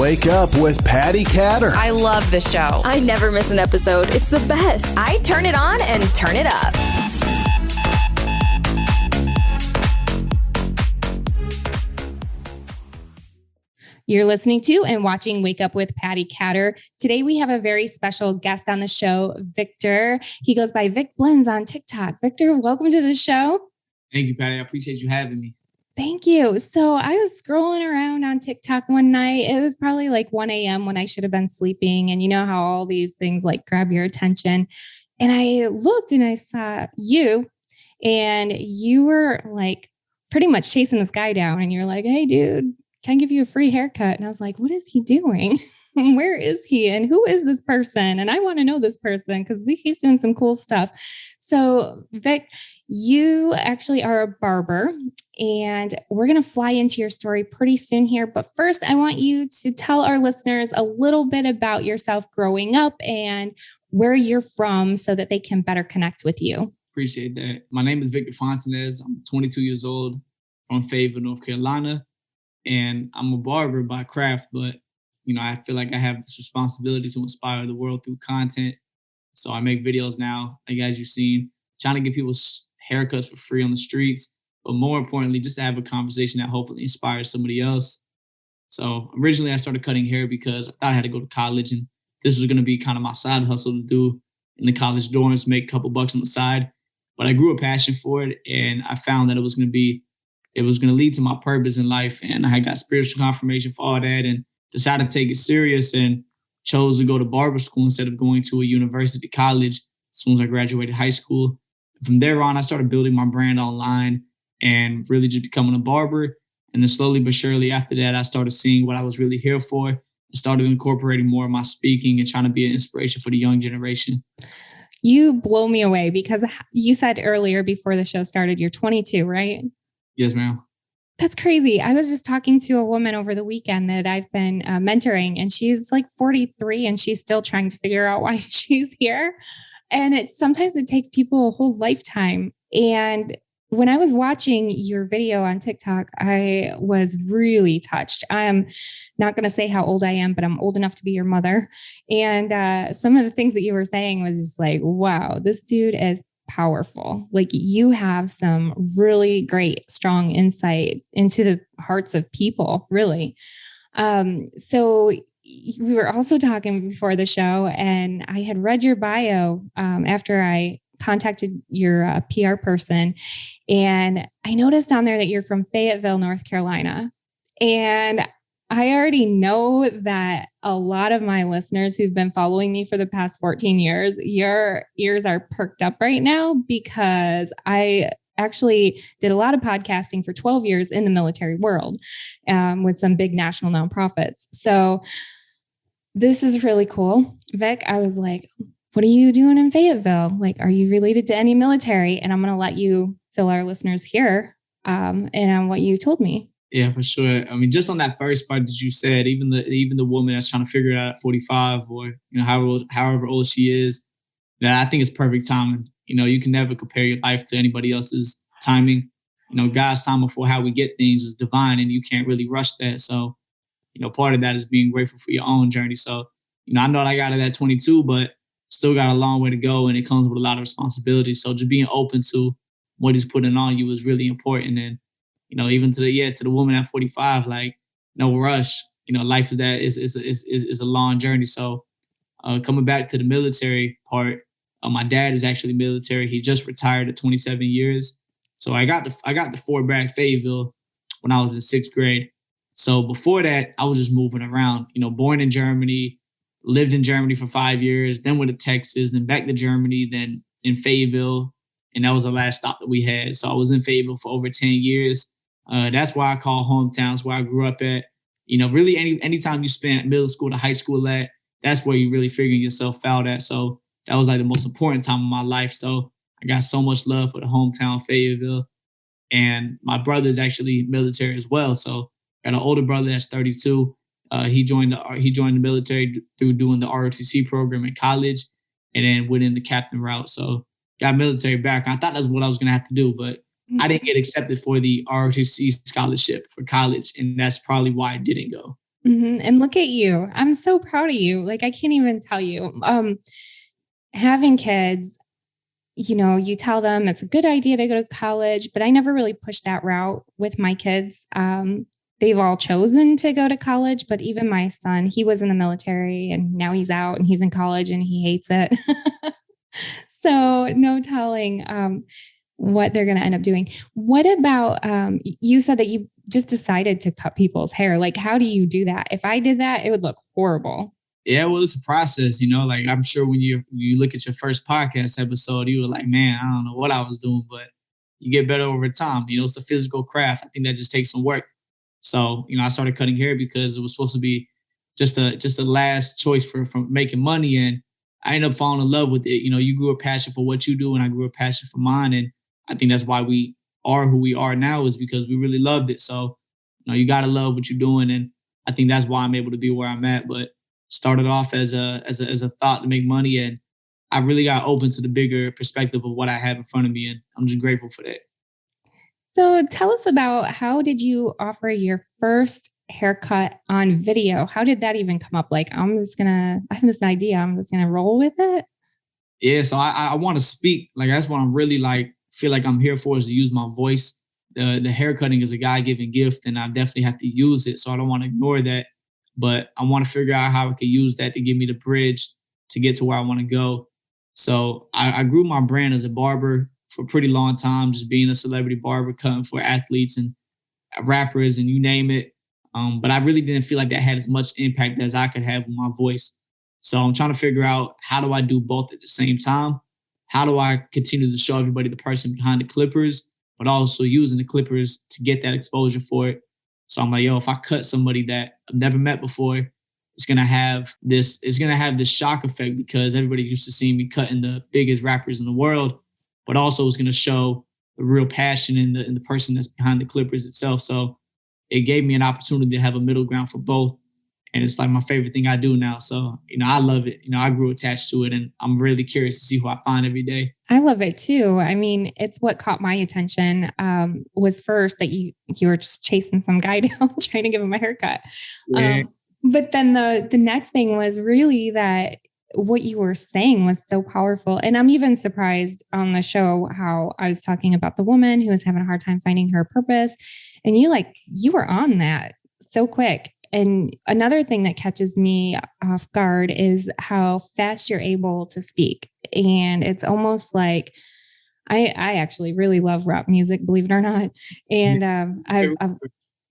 Wake Up with Patti Catter. I love the show. I never miss an episode. It's the best. I turn it on and turn it up. You're listening to and watching Wake Up with Patti Catter. Today we have a very special guest on the show, Victor. He goes by Vic Blends on TikTok. Victor, welcome to the show. Thank you, Patti. I appreciate you having me. Thank you. So I was scrolling around on TikTok one night. It was probably like 1 a.m. when I should have been sleeping. And you know how all these things like grab your attention. And I looked and I saw you, and you were like pretty much chasing this guy down. And you're like, hey, dude, can I give you a free haircut? And I was like, what is he doing? Where is he? And who is this person? And I want to know this person because he's doing some cool stuff. So Vic, you actually are a barber, and we're going to fly into your story pretty soon here. But first, I want you to tell our listeners a little bit about yourself growing up and where you're from so that they can better connect with you. Appreciate that. My name is Victor Fontanez. I'm 22 years old from Fayetteville, North Carolina, and I'm a barber by craft. But, you know, I feel like I have this responsibility to inspire the world through content. So I make videos now, like as you've seen, trying to get people haircuts for free on the streets, but more importantly, just to have a conversation that hopefully inspires somebody else. So originally I started cutting hair because I thought I had to go to college, and this was going to be kind of my side hustle to do in the college dorms, make a couple bucks on the side. But I grew a passion for it, and I found that it was going to lead to my purpose in life. And I got spiritual confirmation for all that and decided to take it serious and chose to go to barber school instead of going to a university college as soon as I graduated high school. From there on, I started building my brand online and really just becoming a barber. And then slowly but surely after that, I started seeing what I was really here for and started incorporating more of my speaking and trying to be an inspiration for the young generation. You blow me away because you said earlier before the show started, you're 22, right? Yes, ma'am. That's crazy. I was just talking to a woman over the weekend that I've been mentoring, and she's like 43 and she's still trying to figure out why she's here. And sometimes it takes people a whole lifetime. And when I was watching your video on TikTok, I was really touched. I'm not going to say how old I am, but I'm old enough to be your mother. And some of the things that you were saying was just like, wow, this dude is powerful. Like, you have some really great, strong insight into the hearts of people, really. So we were also talking before the show, and I had read your bio after I contacted your PR person. And I noticed down there that you're from Fayetteville, North Carolina. And I already know that a lot of my listeners who've been following me for the past 14 years, your ears are perked up right now because I actually did a lot of podcasting for 12 years in the military world with some big national nonprofits. So this is really cool. Vic, I was like, what are you doing in Fayetteville? Like, are you related to any military? And I'm going to let you fill our listeners here and on what you told me. Yeah, for sure. I mean, just on that first part that you said, even the woman that's trying to figure it out at 45 or, you know, however old she is, I think it's perfect timing. You know, you can never compare your life to anybody else's timing. You know, God's timing for how we get things is divine, and you can't really rush that. So, you know, part of that is being grateful for your own journey. So, you know, I know I got it at 22, but still got a long way to go, and it comes with a lot of responsibility. So just being open to what he's putting on you is really important. And, you know, even to the woman at 45, like, no rush. You know, life is a long journey. So coming back to the military part, my dad is actually military. He just retired at 27 years. So I got the Fort Bragg Fayetteville when I was in 6th grade. So before that, I was just moving around, you know, born in Germany, lived in Germany for 5 years, then went to Texas, then back to Germany, then in Fayetteville. And that was the last stop that we had. So I was in Fayetteville for over 10 years. That's why I call hometown. It's where I grew up at. You know, really anytime you spent middle school to high school at, that's where you really figuring yourself out at. So that was like the most important time of my life. So I got so much love for the hometown Fayetteville. And my brother is actually military as well. So I got an older brother that's 32. He joined the military through doing the ROTC program in college, and then went in the captain route. So got military background. I thought that's what I was going to have to do, but I didn't get accepted for the ROTC scholarship for college, and that's probably why I didn't go. And look at you. I'm so proud of you. Like, I can't even tell you. Having kids, you tell them it's a good idea to go to college, but I never really pushed that route with my kids. They've all chosen to go to college, but even my son, he was in the military and now he's out and he's in college and he hates it. So no telling what they're going to end up doing. What about, you said that you just decided to cut people's hair. Like, how do you do that? If I did that, it would look horrible. Yeah, well, it's a process, like I'm sure when you look at your first podcast episode, you were like, man, I don't know what I was doing, but you get better over time. It's a physical craft. I think that just takes some work. So, I started cutting hair because it was supposed to be just a last choice for making money. And I ended up falling in love with it. You grew a passion for what you do and I grew a passion for mine. And I think that's why we are who we are now, is because we really loved it. So, you got to love what you're doing. And I think that's why I'm able to be where I'm at. But started off as a thought to make money. And I really got open to the bigger perspective of what I have in front of me. And I'm just grateful for that. So tell us about, how did you offer your first haircut on video? How did that even come up? Like, I have this idea. I'm just going to roll with it. Yeah. So I want to speak. Like, that's what I'm really feel like I'm here for, is to use my voice. The haircutting is a God-given gift and I definitely have to use it. So I don't want to ignore that, but I want to figure out how I could use that to give me the bridge to get to where I want to go. So I grew my brand as a barber for a pretty long time, just being a celebrity barber, cutting for athletes and rappers and you name it. But I really didn't feel like that had as much impact as I could have with my voice. So I'm trying to figure out, how do I do both at the same time? How do I continue to show everybody the person behind the clippers, but also using the clippers to get that exposure for it? So I'm like, if I cut somebody that I've never met before, it's going to have this shock effect, because everybody used to see me cutting the biggest rappers in the world, but also it's going to show the real passion in the person that's behind the clippers itself. So it gave me an opportunity to have a middle ground for both. And it's like my favorite thing I do now. So, I love it. I grew attached to it and I'm really curious to see who I find every day. I love it too. I mean, it's what caught my attention was first that you were just chasing some guy down trying to give him a haircut. Yeah. But then the next thing was really that what you were saying was so powerful. And I'm even surprised on the show how I was talking about the woman who was having a hard time finding her purpose. And you were on that so quick. And another thing that catches me off guard is how fast you're able to speak. And it's almost like, I actually really love rap music, believe it or not. And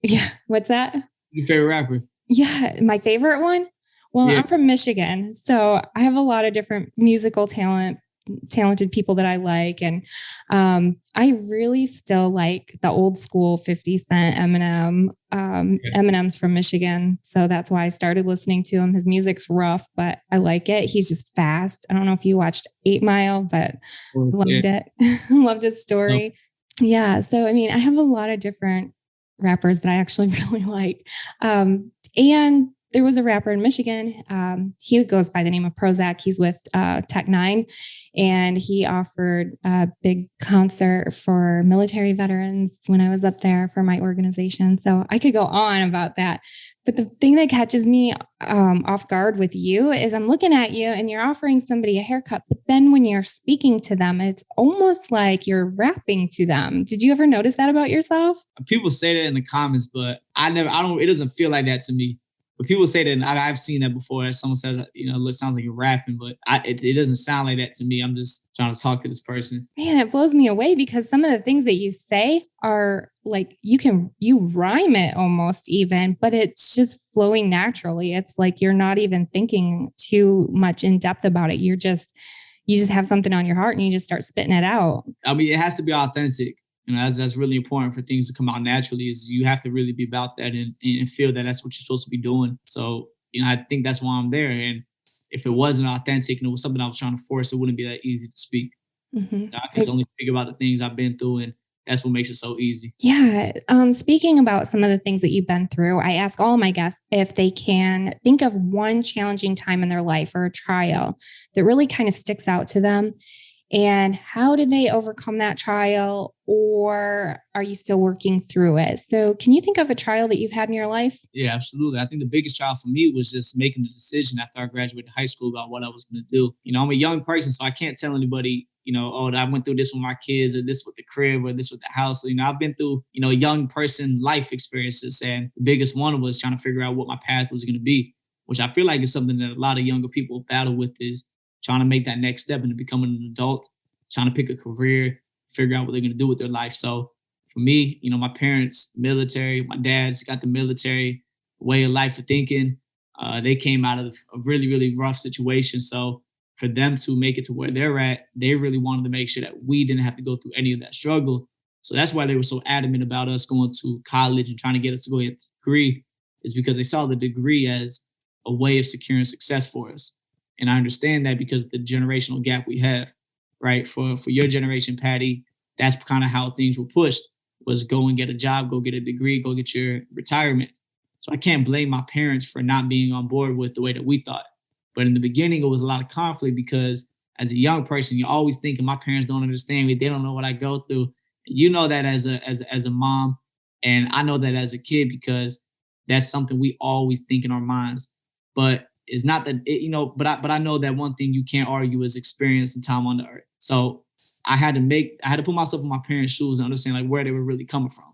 yeah, what's that? Your favorite rapper? Yeah, my favorite one? Well, yeah. I'm from Michigan, so I have a lot of different musical talented people that I like. And I really still like the old school 50 Cent, Eminem. Eminem's from Michigan. So that's why I started listening to him. His music's rough, but I like it. He's just fast. I don't know if you watched 8 Mile, but loved it. Loved his story. Oh. Yeah. So, I mean, I have a lot of different rappers that I actually really like. And there was a rapper in Michigan. He goes by the name of Prozac. He's with Tech 9, and he offered a big concert for military veterans when I was up there for my organization. So I could go on about that. But the thing that catches me off guard with you is I'm looking at you and you're offering somebody a haircut, but then when you're speaking to them, it's almost like you're rapping to them. Did you ever notice that about yourself? People say that in the comments, but it doesn't feel like that to me. But people say that, and I've seen that before. Someone says, it sounds like you're rapping, but it doesn't sound like that to me. I'm just trying to talk to this person. Man, it blows me away because some of the things that you say are like, you rhyme it almost even, but it's just flowing naturally. It's like you're not even thinking too much in depth about it. You just have something on your heart and you just start spitting it out. I mean, it has to be authentic. That's really important for things to come out naturally. Is you have to really be about that and feel that that's what you're supposed to be doing. So, I think that's why I'm there. And if it wasn't authentic and it was something I was trying to force, it wouldn't be that easy to speak. Mm-hmm. I can only speak about the things I've been through, and that's what makes it so easy. Yeah. Speaking about some of the things that you've been through, I ask all my guests if they can think of one challenging time in their life or a trial that really kind of sticks out to them. And how did they overcome that trial, or are you still working through it? So can you think of a trial that you've had in your life? Yeah, absolutely. I think the biggest trial for me was just making the decision after I graduated high school about what I was going to do. I'm a young person, so I can't tell anybody, oh, I went through this with my kids or this with the crib or this with the house. So, I've been through, young person life experiences. And the biggest one was trying to figure out what my path was going to be, which I feel like is something that a lot of younger people battle with, is trying to make that next step into becoming an adult, trying to pick a career, figure out what they're going to do with their life. So for me, my parents, military, my dad's got the military way of life of thinking. They came out of a really, really rough situation. So for them to make it to where they're at, they really wanted to make sure that we didn't have to go through any of that struggle. So that's why they were so adamant about us going to college and trying to get us to go get a degree, is because they saw the degree as a way of securing success for us. And I understand that because of the generational gap we have, right? For your generation, Patti, that's kind of how things were pushed, was go and get a job, go get a degree, go get your retirement. So I can't blame my parents for not being on board with the way that we thought. But in the beginning, it was a lot of conflict because as a young person, you're always thinking my parents don't understand me. They don't know what I go through. You know that as a mom, and I know that as a kid, because that's something we always think in our minds. But it's not that, but I know that one thing you can't argue is experience and time on the earth. So I had to put myself in my parents' shoes and understand like where they were really coming from.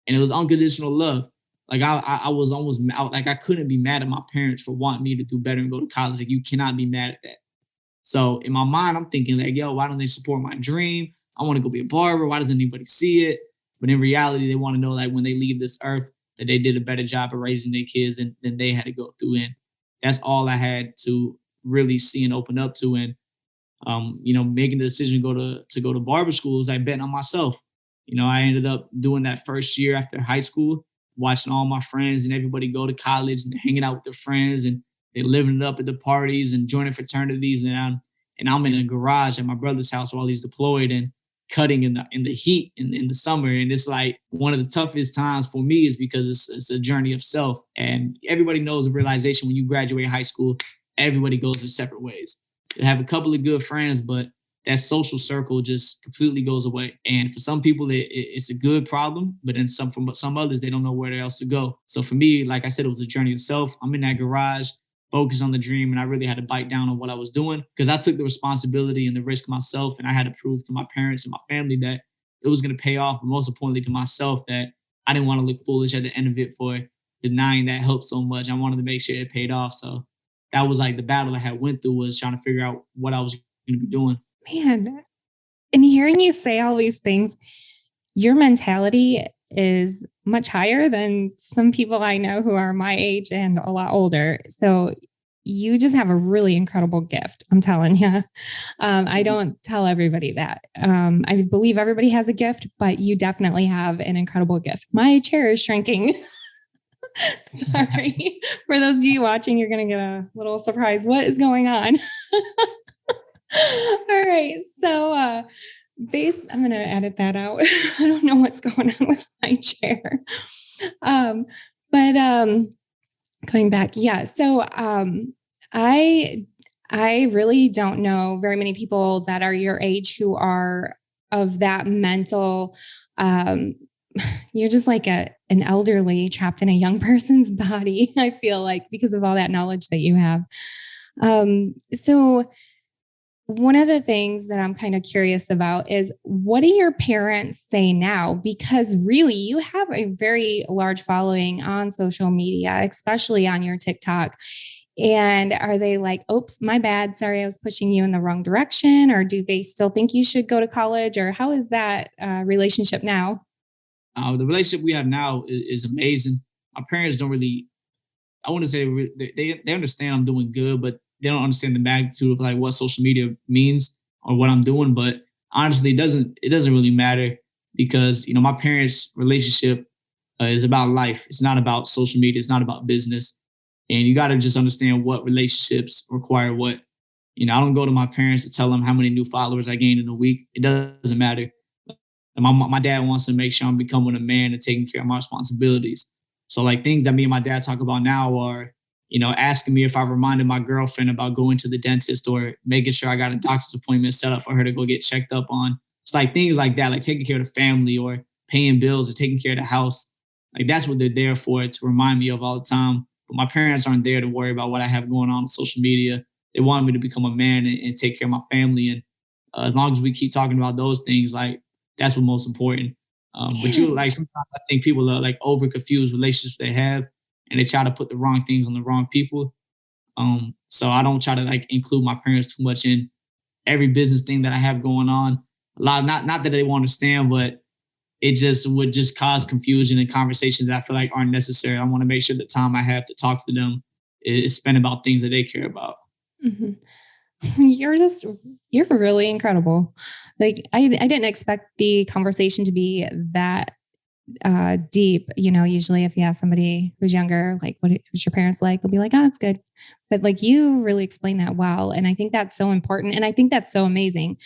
And it was unconditional love. Like I was almost like I couldn't be mad at my parents for wanting me to do better and go to college. Like you cannot be mad at that. So in my mind, I'm thinking like, yo, why don't they support my dream? I want to go be a barber. Why doesn't anybody see it? But in reality, they want to know like when they leave this earth that they did a better job of raising their kids than they had to go through. And that's all I had to really see and open up to. And making the decision to go to barber school was like betting on myself. I ended up doing that first year after high school, watching all my friends and everybody go to college and hanging out with their friends, and they living it up at the parties and joining fraternities. And I'm in a garage at my brother's house while he's deployed and cutting in the heat in the summer. And it's like one of the toughest times for me is because it's a journey of self. And everybody knows the realization when you graduate high school, everybody goes their separate ways. You have a couple of good friends, but that social circle just completely goes away. And for some people, it's a good problem, but then for some others, they don't know where else to go. So for me, like I said, it was a journey of self. I'm in that garage, focused on the dream, and I really had to bite down on what I was doing because I took the responsibility and the risk myself, and I had to prove to my parents and my family that it was going to pay off, but most importantly to myself that I didn't want to look foolish at the end of it for denying that help so much. I wanted to make sure it paid off. So that was like the battle I had went through, was trying to figure out what I was going to be doing. Man, and hearing you say all these things, your mentality is much higher than some people I know who are my age and a lot older. So you just have a really incredible gift. I'm telling you. I don't tell everybody that. I believe everybody has a gift, but you definitely have an incredible gift. My chair is shrinking. Sorry. For those of you watching, you're going to get a little surprise. What is going on? All right. So I'm going to edit that out. I don't know what's going on with my chair. But going back. Yeah. So I really don't know very many people that are your age who are of that mental, you're just like an elderly trapped in a young person's body, I feel like, because of all that knowledge that you have. So one of the things that I'm kind of curious about is, what do your parents say now? Because really you have a very large following on social media, especially on your TikTok. And are they like, oops, my bad. Sorry, I was pushing you in the wrong direction? Or do they still think you should go to college? Or how is that relationship now? The relationship we have now is amazing. My parents don't really, I wouldn't say they understand I'm doing good, but they don't understand the magnitude of like what social media means or what I'm doing. But honestly, it doesn't really matter because, my parents' relationship is about life. It's not about social media. It's not about business. And you got to just understand what relationships require what. I don't go to my parents to tell them how many new followers I gained in a week. It doesn't matter. My dad wants to make sure I'm becoming a man and taking care of my responsibilities. So like things that me and my dad talk about now are, asking me if I reminded my girlfriend about going to the dentist or making sure I got a doctor's appointment set up for her to go get checked up on. It's like things like that, like taking care of the family or paying bills or taking care of the house. Like that's what they're there for, to remind me of all the time. But my parents aren't there to worry about what I have going on social media. They want me to become a man and take care of my family. And as long as we keep talking about those things, like that's what's most important. But sometimes I think people are like over confused relationships they have, and they try to put the wrong things on the wrong people. So I don't try to like include my parents too much in every business thing that I have going on. A lot, not that they won't understand, but it just would just cause confusion and conversations that I feel like aren't necessary. I want to make sure the time I have to talk to them is spent about things that they care about. Mm-hmm. You're really incredible. Like I didn't expect the conversation to be that deep. Usually if you ask somebody who's younger, like what's your parents like, they'll be like, oh, it's good. But like you really explain that well. And I think that's so important. And I think that's so amazing.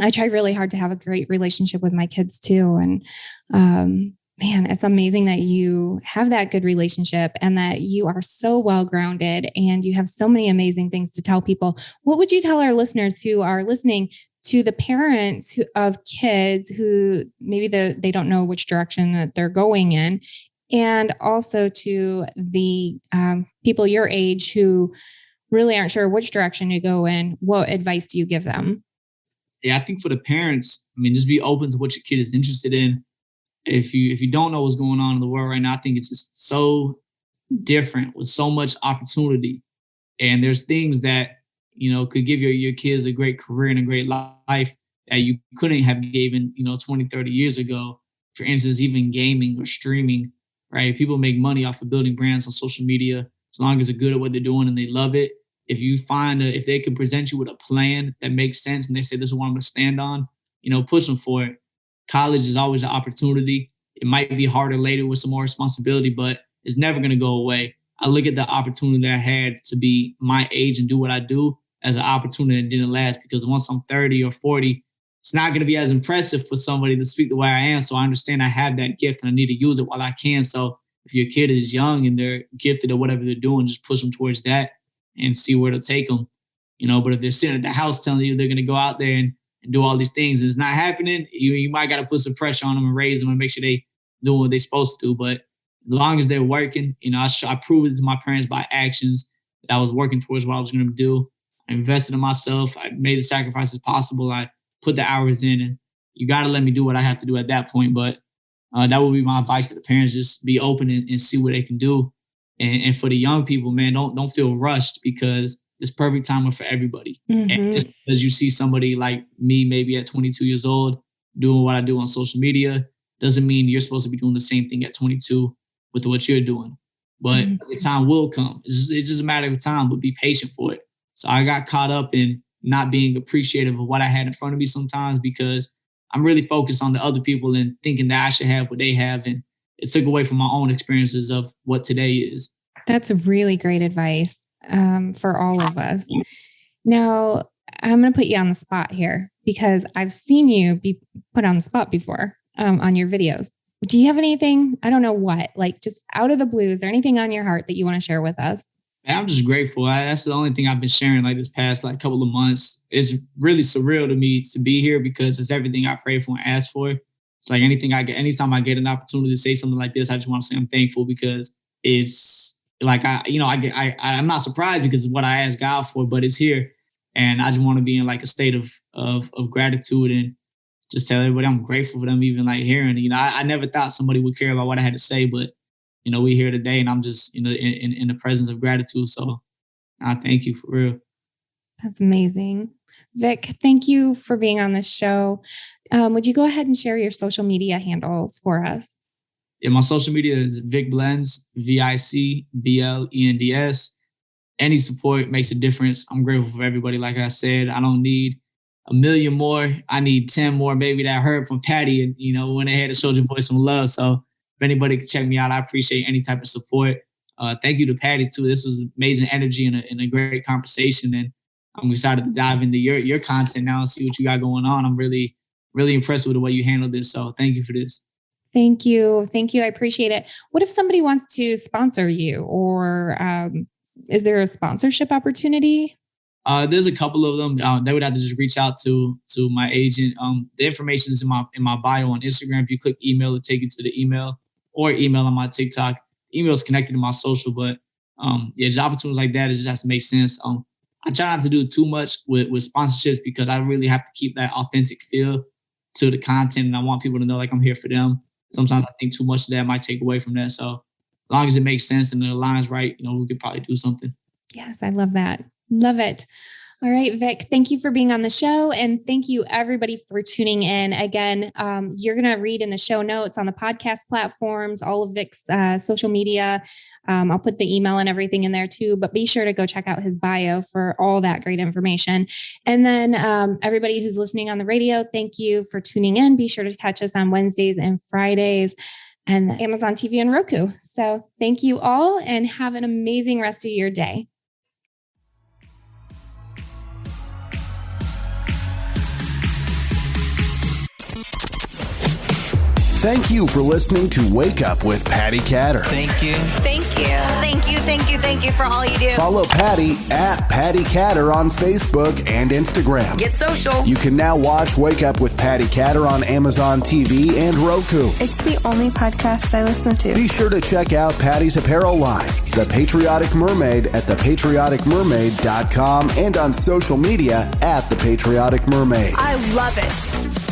I try really hard to have a great relationship with my kids too. And man, it's amazing that you have that good relationship and that you are so well grounded and you have so many amazing things to tell people. What would you tell our listeners who are listening to the parents of kids who maybe they don't know which direction that they're going in, and also to the people your age who really aren't sure which direction to go in? What advice do you give them? Yeah, I think for the parents, just be open to what your kid is interested in. If you don't know what's going on in the world right now, I think it's just so different with so much opportunity. And there's things that, could give your kids a great career and a great life that you couldn't have given, 20, 30 years ago. For instance, even gaming or streaming, right? People make money off of building brands on social media as long as they're good at what they're doing and they love it. If they can present you with a plan that makes sense and they say, this is what I'm going to stand on, push them for it. College is always an opportunity. It might be harder later with some more responsibility, but it's never going to go away. I look at the opportunity I had to be my age and do what I do as an opportunity that didn't last, because once I'm 30 or 40, it's not going to be as impressive for somebody to speak the way I am. So I understand I have that gift and I need to use it while I can. So if your kid is young and they're gifted at whatever they're doing, just push them towards that and see where to take them. But if they're sitting at the house telling you they're going to go out there and do all these things and it's not happening, you might got to put some pressure on them and raise them and make sure they doing what they're supposed to do. But as long as they're working, I proved it to my parents by actions that I was working towards what I was going to do. I invested in myself. I made the sacrifices possible. I put the hours in, and you got to let me do what I have to do at that point. But that would be my advice to the parents. Just be open and see what they can do. And for the young people, man, don't feel rushed, because it's perfect timing for everybody. Mm-hmm. And just because you see somebody like me, maybe at 22 years old, doing what I do on social media, doesn't mean you're supposed to be doing the same thing at 22 with what you're doing. But the time will come. It's just a matter of time, but be patient for it. So I got caught up in not being appreciative of what I had in front of me sometimes, because I'm really focused on the other people and thinking that I should have what they have. And it took away from my own experiences of what today is. That's really great advice for all of us. Now, I'm going to put you on the spot here, because I've seen you be put on the spot before on your videos. Do you have anything, I don't know what, like just out of the blue, is there anything on your heart that you want to share with us? I'm just grateful. That's the only thing I've been sharing like this past couple of months. It's really surreal to me to be here, because it's everything I prayed for and asked for. It's like anytime I get an opportunity to say something like this, I just want to say I'm thankful, because it's like, I'm not surprised because it's what I asked God for, but it's here. And I just want to be in like a state of gratitude and just tell everybody I'm grateful for them even like hearing. I never thought somebody would care about what I had to say, but we're here today, and I'm just in the presence of gratitude. So I thank you for real. That's amazing. Vic, thank you for being on this show. Would you go ahead and share your social media handles for us? Yeah, my social media is Vic Blends, VICBLENDS. Any support makes a difference. I'm grateful for everybody. Like I said, I don't need a million more. I need 10 more, maybe, that I heard from Patti and, went ahead and showed your voice some love. So if anybody can check me out, I appreciate any type of support. Thank you to Patti too. This was amazing energy and a great conversation. And I'm excited to dive into your content now and see what you got going on. I'm really, really impressed with the way you handled this. So thank you for this. Thank you. Thank you. I appreciate it. What if somebody wants to sponsor you, or is there a sponsorship opportunity? There's a couple of them. They would have to just reach out to my agent. The information is in my bio on Instagram. If you click email, it'll take you to the email, or email on my TikTok. Email is connected to my social, but just opportunities like that, it just has to make sense. I try not to do too much with sponsorships because I really have to keep that authentic feel to the content, and I want people to know like I'm here for them. Sometimes I think too much of that might take away from that. So as long as it makes sense and the line's right, we could probably do something. Yes, I love that. Love it. All right, Vic, thank you for being on the show. And thank you everybody for tuning in. Again, you're going to read in the show notes on the podcast platforms, all of Vic's social media. I'll put the email and everything in there too, but be sure to go check out his bio for all that great information. And then everybody who's listening on the radio, thank you for tuning in. Be sure to catch us on Wednesdays and Fridays and Amazon TV and Roku. So thank you all and have an amazing rest of your day. Thank you for listening to Wake Up with Patti Catter. Thank you. Thank you. Thank you, thank you, thank you for all you do. Follow Patti at Patti Catter on Facebook and Instagram. Get social. You can now watch Wake Up with Patti Catter on Amazon TV and Roku. It's the only podcast I listen to. Be sure to check out Patti's apparel line, The Patriotic Mermaid, at thepatrioticmermaid.com and on social media at The Patriotic Mermaid. I love it.